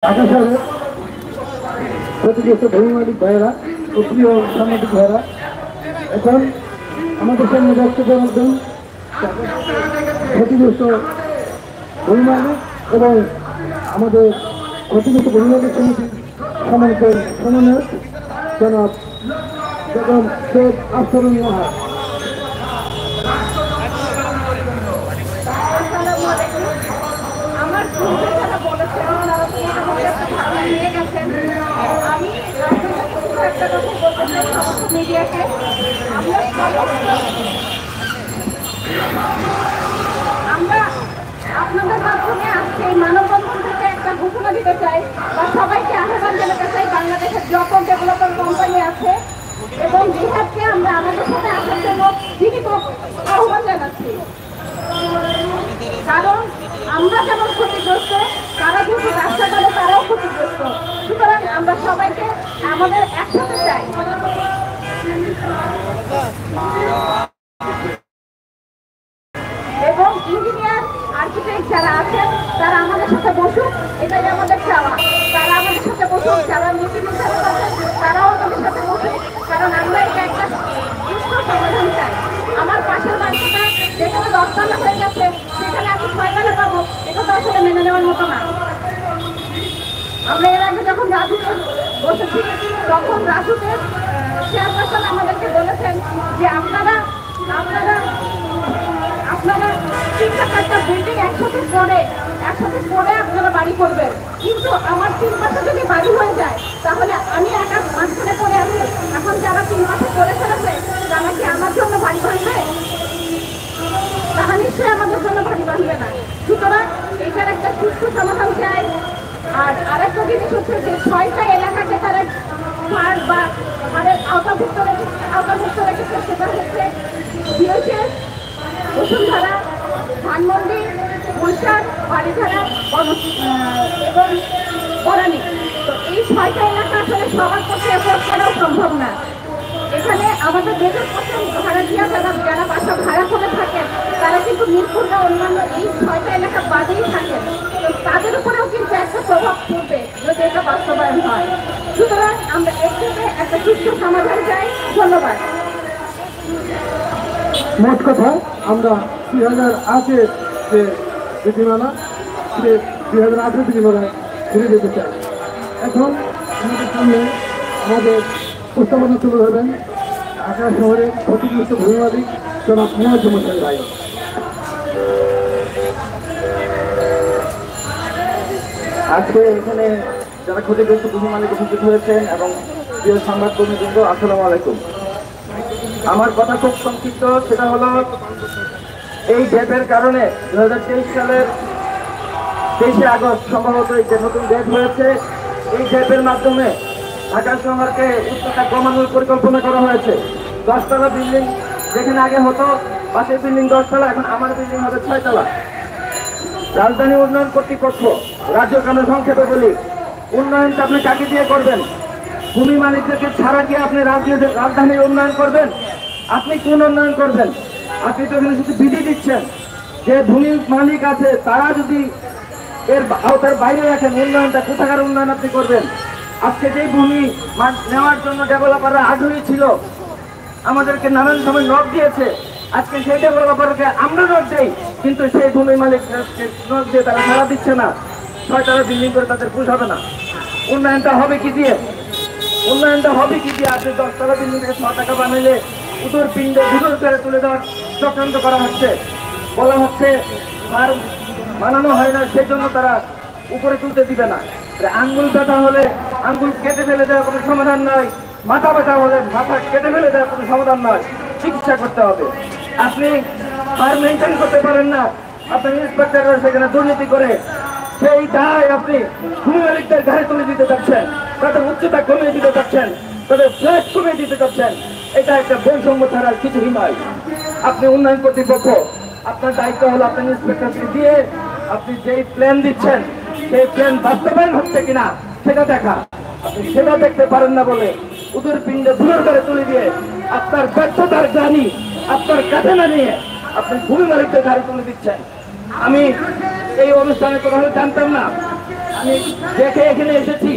ঢাকা শহরে ক্ষতিগ্রস্ত ভূমি মালিক ভাইয়েরা ও প্রিয় সাংবাদিক ভাইয়েরা এখন আমাদের সামনে বক্তব্য রাখবেন ক্ষতিগ্রস্ত ভূমি মালিক এবং আমাদের ক্ষতিগ্রস্ত ভূমি মালিক সমিতির সমন্বয়ক জনাব বেগম শেখ আফসারুল নাহার। আমার যারা বলেছেন তারা নিয়ে গেছেন। আমি একটা কথা বলতে চাই সমস্ত মিডিয়াকে, আমরা আপনাদের মাধ্যমে আজকে মানববন্ধন থেকে একটা ঘোষণা দিতে চাই বা সবাইকে আহ্বান জানাতে চাই। বাংলাদেশের যত ডেভেলপার কোম্পানি আছে এবং বিহারকে আমরা আমাদের সাথে আসার জন্য জীবিত আহ্বান জানাচ্ছি। কারণ আমরা যেমন ক্ষতিগ্রস্ত, তারা কিন্তু রাস্তা করে তারাও ক্ষতিগ্রস্ত। সুতরাং আমরা সবাইকে আমাদের একসাথে চাই। এবং ইঞ্জিনিয়ার আর্কিটেক্ট যারা আছেন তারা আমাদের সাথে বসুক, এটাই আমাদের চাওয়া। তারা আমাদের সাথে বসুক, যারা নীতি নির্ধারক আছেন তারাও আমাদের সাথে বসুক, কারণ আমরা এটা একটা সুস্থ সমাধান চাই। আমার পাশের বাড়িটা যেখানে 10 তলা হয়ে গেছে সেখানে আমি 6 তলা পাবো, এটা তো আসলে মেনে নেওয়ার মতো না। আমরা এর আগে যখন রাজুতে বসেছি তখন রাজুতে চেয়ারপারসন আমাদেরকে বলেছেন যে আপনারা 3-4টা বিল্ডিং একসাথে পরে আপনারা বাড়ি করবেন, কিন্তু আমার 3 মাসে যদি বাড়ি হয়ে যায় তাহলে আমি একা মাঝখানে পড়ে আছি। এখন যারা 3 মাসে করে ফেলেছে তারা কি আমার জন্য বাড়ি বাঁধবে? তারা নিশ্চয়ই আমাদের জন্য বাড়ি বাঁধবে না। সুতরাং এটার একটা সুস্থ সমাধান চাই। আর আরেকটা জিনিস হচ্ছে যে 6টা এলাকাকে তারা ছাড় বা আমাদের আওতাভুক্ত রেখেছে, সেটা হচ্ছে বিএসএস, বসুন্ধরা, ধানমন্ডি, গুলশান, বাড়িধারা এবং বরানী। তো এই 6টা এলাকা আসলে সবার পক্ষে এফোর্ড করাও সম্ভব না। এখানে আমাদের বেতন ভাড়াটিয়া যারা বাসা ভাড়া করে থাকেন তারা কিন্তু মিরপুর বা অন্যান্য এই 6টা এলাকা বাদেই থাকেন। তো তাদের উপরেও কিন্তু একটা প্রভাব পড়বে যদি এটা বাস্তবায়ন হয়। সুতরাং আমরা এর থেকে একটা সুস্থ সমাধান চাই। ধন্যবাদ। মোট কথা আমরা 2008-এর যে বিধিমালা সে 2008-এর বিধিমালায় ফিরে যেতে চাই। এখন আমাদের সামনে আমাদের প্রস্তাবনা তুলে ধরবেন ঢাকা শহরের ক্ষতিগ্রস্ত ভূমি মালিক জনাব মুয়াজ্জম হোসেন ভাই। আজকে এখানে যারা ক্ষতিগ্রস্ত ভূমি মালিক উপস্থিত হয়েছেন এবং প্রিয় সংবাদকর্মীবৃন্দ, আসসালামু আলাইকুম। আমার কথা খুব সংক্ষিপ্ত। সেটা হলো এই ডেটের কারণে 2023 সালের 23শে আগস্ট সম্ভবত এই যে নতুন ডেট হয়েছে, এই ডেটের মাধ্যমে ঢাকা শহরকে উচ্চতা কমানোর পরিকল্পনা করা হয়েছে। 10 তলা বিল্ডিং যেখানে আগে হতো, পাশের বিল্ডিং 10 তলা, এখন আমার বিল্ডিং হবে 6 তলা। রাজধানী উন্নয়ন কর্তৃপক্ষ, রাজ্য কানুন সংক্ষেপে বলি, উন্নয়নটা আপনি কাকে দিয়ে করবেন? ভূমি মালিকদেরকে ছাড়া গিয়ে আপনি রাজধানীর উন্নয়ন করবেন? আপনি কোন উন্নয়ন করবেন? আপনি তো এখানে শুধু বিধি দিচ্ছেন যে ভূমি মালিক আছে তারা যদি এর আওতার বাইরে রাখেন, উন্নয়নটা কোথাকার উন্নয়ন আপনি করবেন? আজকে যেই ভূমি নেওয়ার জন্য ডেভেলপাররা আগ্রহী ছিল, আমাদেরকে নানান সময় নোট দিয়েছে, আজকে সেই ডেভেলপারকে আমরা নোট দেই, কিন্তু সেই ভূমি মালিক নোট দিয়ে তারা সারা দিচ্ছে না। 6 তলা বিল্ডিং করে তাদের পুষ হবে না। উন্নয়নটা হবে কি দিয়ে? আপনি 10 তলা বিল্ডিং থেকে 6 টাকা বানাইলে উদর পিণ্ডে দুদর করে তুলে দেওয়ার চক্রান্ত করা হচ্ছে। বলা হচ্ছে আর বানানো হয় না, সেই জন্য তারা উপরে তুলতে দিবে না। আঙ্গুল ব্যথা হলে আঙ্গুল কেটে ফেলে দেওয়ার কোনো সমাধান নয়, মাথা ব্যথা হলে মাথা কেটে ফেলে দেওয়ার কোনো সমাধান নয়, চিকিৎসা করতে হবে। আপনি আর মেনটেন করতে পারেন না, আপনার ইন্সপেক্টররা সেখানে দুর্নীতি করে সেই দায় আপনি ভূমি মালিকদের ঘাড়ে তুলে দিতে চাচ্ছেন, তাদের উচ্চতা কমিয়ে দিতে চাচ্ছেন, তাদের ফ্ল্যাট কমিয়ে দিতে চাচ্ছেন। এটা একটা বৈষম্য ছাড়ার কিছুই নয়। আপনি উন্নয়ন কর্তৃপক্ষ, আপনার দায়িত্ব হলো আপনার ইন্সপেক্টরকে দিয়ে আপনি যেই প্ল্যান দিচ্ছেন সেই প্ল্যান বাস্তবায়ন হচ্ছে কিনা সেটা দেখা। আপনি সেটা দেখতে পারেন না বলে উদর পিণ্ডে ধুলোর করে তুলে দিয়ে আপনার ব্যর্থতার জানি আপনার কাঁধে না নিয়ে আপনি ভূমি মালিকদের ঘাড়ে তুলে দিচ্ছেন। আমি এই অনুষ্ঠানের কথা জানতাম না, আমি দেখে এখানে এসেছি